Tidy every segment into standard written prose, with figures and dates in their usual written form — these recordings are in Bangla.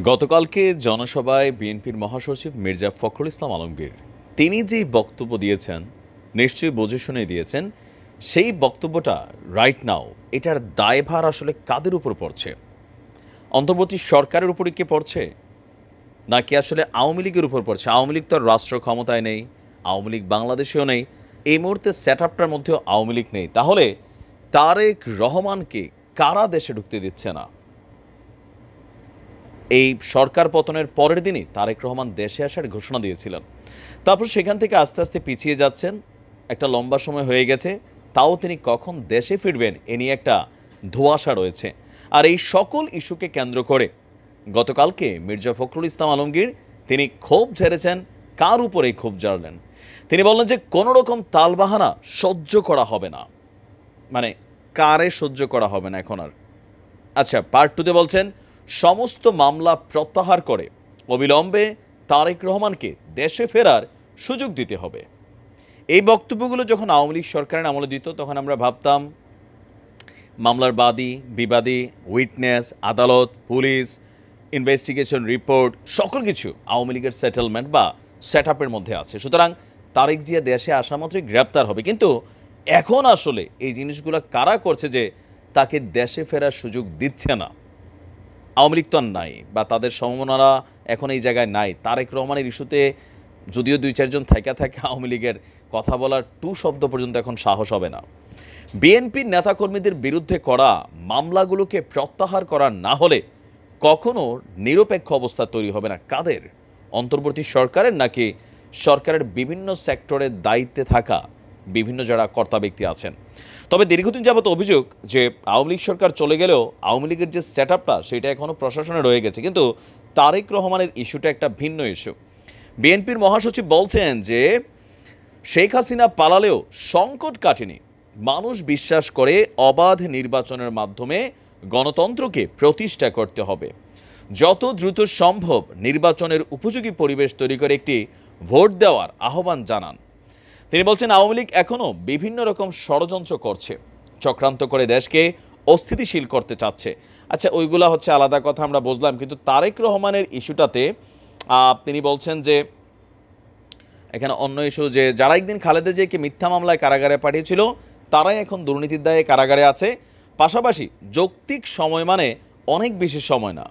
গতকালকে জনসভায় বিএনপির মহাসচিব মির্জা ফখরুল ইসলাম আলমগীর তিনি যেই বক্তব্য দিয়েছেন, নিশ্চয়ই বুঝে শুনে দিয়েছেন। সেই বক্তব্যটা রাইট নাও এটার দায়ভার আসলে কাদের উপর পড়ছে? অন্তর্বর্তী সরকারের উপরে কি পড়ছে, নাকি আসলে আওয়ামী লীগের উপর পড়ছে? আওয়ামী লীগ তো আর রাষ্ট্র ক্ষমতায় নেই, আওয়ামী লীগ বাংলাদেশেও নেই, এই মুহূর্তে সেট আপটার মধ্যেও আওয়ামী লীগ নেই। তাহলে তারেক রহমানকে কারা দেশে ঢুকতে দিচ্ছে না? এই সরকার পতনের পরের দিনই তারেক রহমান দেশে আসার ঘোষণা দিয়েছিলেন। তারপর সেখান থেকে আস্তে আস্তে পিছিয়ে যাচ্ছেন, একটা লম্বা সময় হয়ে গেছে। তাও তিনি কখন দেশে ফিরবেন এ নিয়ে একটা ধোঁয়াশা রয়েছে। আর এই সকল ইস্যুকে কেন্দ্র করে গতকালকে মির্জা ফখরুল ইসলাম আলমগীর তিনি ক্ষোভ ঝেড়েছেন। কার উপরে ক্ষোভ ঝাড়লেন? তিনি বললেন যে কোনো রকম তালবাহানা সহ্য করা হবে না। মানে কারে সহ্য করা হবে না এখন আর? আচ্ছা, পার্ট টুতে বলছেন সমস্ত মামলা প্রত্যাহার করে অবিলম্বে তারেক রহমানকে দেশে ফেরার সুযোগ দিতে হবে। এই বক্তব্যগুলো যখন আওয়ামী লীগ সরকারের আমলে দিত, তখন আমরা ভাবতাম মামলার বাদী বিবাদী, উইটনেস, আদালত, পুলিশ, ইনভেস্টিগেশন রিপোর্ট সকল কিছু আওয়ামী লীগের সেটেলমেন্ট বা সেট আপের মধ্যে আছে। সুতরাং তারেক জিয়া দেশে আসা মাত্রই গ্রেপ্তার হবে। কিন্তু এখন আসলে এই জিনিসগুলো কারা করছে যে তাকে দেশে ফেরার সুযোগ দিচ্ছে না? আওয়ামী লীগ তো আর নাই, বা তাদের সমমনারা এখন এই জায়গায় নাই। তারেক রহমানের ইস্যুতে যদিও দুই চারজন থাকে আওয়ামী লীগের কথা বলার টু শব্দ পর্যন্ত এখন সাহস হবে না। বিএনপির নেতাকর্মীদের বিরুদ্ধে করা মামলাগুলোকে প্রত্যাহার করা না হলে কখনো নিরপেক্ষ অবস্থা তৈরি হবে না। কাদের? অন্তর্বর্তী সরকারের, নাকি সরকারের বিভিন্ন সেক্টরের দায়িত্বে থাকা বিভিন্ন যারা কর্তা ব্যক্তি আছেন? তবে দীর্ঘদিন যাবত অভিযোগ যে আওয়ামী লীগ সরকার চলে গেলেও আওয়ামী লীগের যে সেট আপটা সেটা এখনও প্রশাসনে রয়ে গেছে। কিন্তু তারেক রহমানের ইস্যুটা একটা ভিন্ন ইস্যু। বিএনপির মহাসচিব বলছেন যে শেখ হাসিনা পালালেও সংকট কাটেনি। মানুষ বিশ্বাস করে অবাধ নির্বাচনের মাধ্যমে গণতন্ত্রকে প্রতিষ্ঠা করতে হবে। যত দ্রুত সম্ভব নির্বাচনের উপযোগী পরিবেশ তৈরি করে একটি ভোট দেওয়ার আহ্বান জানান তিনি। বলছেন আওয়ামী লীগ এখনও বিভিন্ন রকম ষড়যন্ত্র করছে, চক্রান্ত করে দেশকে অস্থিতিশীল করতে চাচ্ছে। আচ্ছা, ওইগুলা হচ্ছে আলাদা কথা, আমরা বুঝলাম। কিন্তু তারেক রহমানের ইস্যুটাতে তিনি বলছেন যে এখানে অন্য ইস্যু যে যারা একদিন খালেদা জিয়াকে মিথ্যা মামলায় কারাগারে পাঠিয়েছিল তারাই এখন দুর্নীতির দায়ে কারাগারে আছে। পাশাপাশি যৌক্তিক সময় মানে অনেক বেশি সময় না,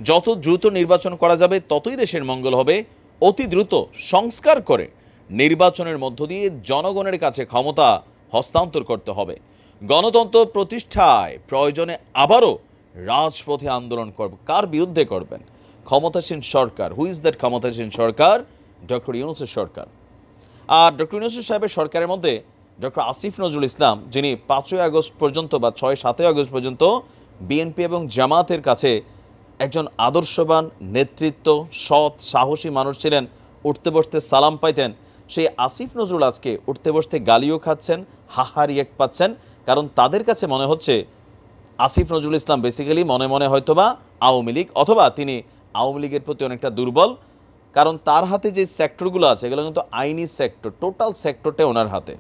যত দ্রুত নির্বাচন করা যাবে ততই দেশের মঙ্গল হবে। অতি দ্রুত সংস্কার করে নির্বাচনের মধ্য দিয়ে জনগণের কাছে ক্ষমতা হস্তান্তর করতে হবে। গণতন্ত্র প্রতিষ্ঠায় প্রয়োজনে আবারও রাজপথে আন্দোলন করবে। কার বিরুদ্ধে করবেন? ক্ষমতাসীন সরকার। হুইজ দ্যাট ক্ষমতাসীন সরকার? ডক্টর ইউনূসের সরকার। আর ডক্টর ইউনূস সাহেবের সরকারের মধ্যে ডক্টর আসিফ নজরুল ইসলাম, যিনি 5ই আগস্ট পর্যন্ত বা 6-7 আগস্ট পর্যন্ত বিএনপি এবং জামাতের কাছে একজন আদর্শবান নেতৃত্ব, সৎ সাহসী মানুষ ছিলেন, উঠতে বসতে সালাম পাইতেন। সেই আসিফ নজরুল আজকে উঠতে বসতে গালিও খাচ্ছেন, হাহা রিয়েক্ট পাচ্ছেন। কারণ তাদের কাছে মনে হচ্ছে আসিফ নজরুল ইসলাম বেসিক্যালি মনে মনে হয়তোবা আওয়ামী লীগ, অথবা তিনি আওয়ামী লীগের প্রতি অনেকটা দুর্বল। কারণ তার হাতে যে সেক্টরগুলো আছে এগুলো কিন্তু আইনি সেক্টর, টোটাল সেক্টরটা ওনার হাতে।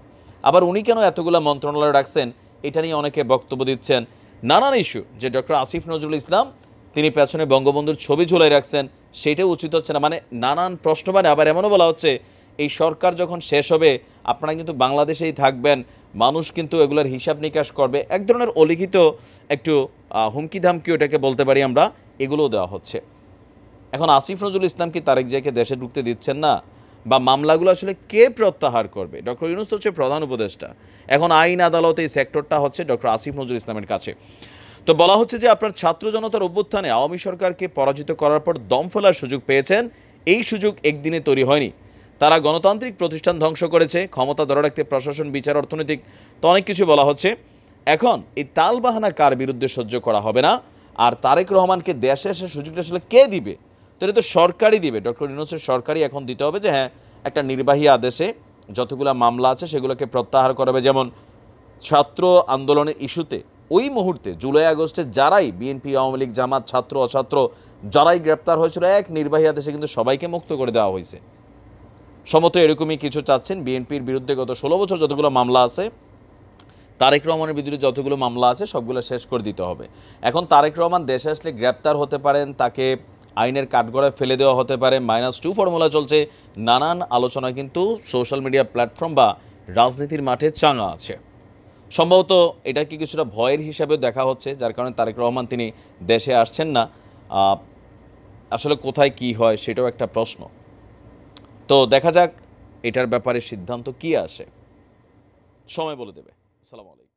আবার উনি কেন এতগুলো মন্ত্রণালয় রাখছেন এটা নিয়ে অনেকে বক্তব্য দিচ্ছেন। নানান ইস্যু যে ডক্টর আসিফ নজরুল ইসলাম তিনি পেছনে বঙ্গবন্ধুর ছবি ঝুলাই রাখছেন সেটাও উচিত হচ্ছে না। মানে নানান প্রশ্ন। মানে আবার এমনও বলা হচ্ছে এই সরকার যখন শেষ হবে আপনারা কিন্তু বাংলাদেশেই থাকবেন, মানুষ কিন্তু এগুলোর হিসাব নিকাশ করবে। এক ধরনের অলিখিত একটু হুমকি ধামকি ওটাকে বলতে পারি আমরা, এগুলোও দেওয়া হচ্ছে। এখন আসিফ নজরুল ইসলাম কি তারেক জিয়াকে দেশে ঢুকতে দিচ্ছেন না? বা মামলাগুলো আসলে কে প্রত্যাহার করবে? ডক্টর ইউনূস হচ্ছে প্রধান উপদেষ্টা। এখন আইন আদালত এই সেক্টরটা হচ্ছে ডক্টর আসিফ নজরুল ইসলামের কাছে। তো বলা হচ্ছে যে আপনার ছাত্র জনতার অভ্যুত্থানে আওয়ামী সরকারকে পরাজিত করার পর দম ফেলার সুযোগ পেয়েছেন। এই সুযোগ একদিনে তৈরি হয়নি। তারা গণতান্ত্রিক প্রতিষ্ঠান ধ্বংস করেছে, ক্ষমতা ধরে রাখতে প্রশাসন, বিচার, অর্থনৈতিক তো অনেক কিছু বলা হচ্ছে। এখন এই তালবাহানা কার বিরুদ্ধে সহ্য করা হবে না? আর তারেক রহমানকে দেশে আসার সুযোগটা আসলে কে দিবে? তো এটা তো সরকারই দিবে। ডক্টর ইউনূসের সরকারই এখন দিতে হবে যে হ্যাঁ, একটা নির্বাহী আদেশে যতগুলো মামলা আছে সেগুলোকে প্রত্যাহার করাবে। যেমন ছাত্র আন্দোলনের ইস্যুতে ওই মুহূর্তে জুলাই আগস্টে যারাই বিএনপি, আওয়ামী লীগ, জামাত, ছাত্র অছাত্র যারাই গ্রেপ্তার হয়েছিল এক নির্বাহী আদেশে কিন্তু সবাইকে মুক্ত করে দেওয়া হয়েছে। সমত এরকমই কিছু চাচ্ছেন বিএনপির বিরুদ্ধে গত 16 বছর যতগুলো মামলা আছে তারেক রহমানের বিরুদ্ধে যতগুলো মামলা আছে সবগুলো শেষ করে দিতে হবে। এখন তারেক রহমান দেশে আসলে গ্রেপ্তার হতে পারেন, তাকে আইনের কাঠগড়ায় ফেলে দেওয়া হতে পারে, -2 ফর্মুলা চলছে, নানান আলোচনা কিন্তু সোশ্যাল মিডিয়া প্ল্যাটফর্ম বা রাজনীতির মাঠে চাঙা আছে। সম্ভবত এটা কি কিছুটা ভয়ের হিসাবেও দেখা হচ্ছে, যার কারণে তারেক রহমান তিনি দেশে আসছেন না। আসলে কোথায় কি হয় সেটাও একটা প্রশ্ন। তো দেখা যাক এটার ব্যাপারে সিদ্ধান্ত কি আসে, সময় বলে দেবে। আসসালামু আলাইকুম।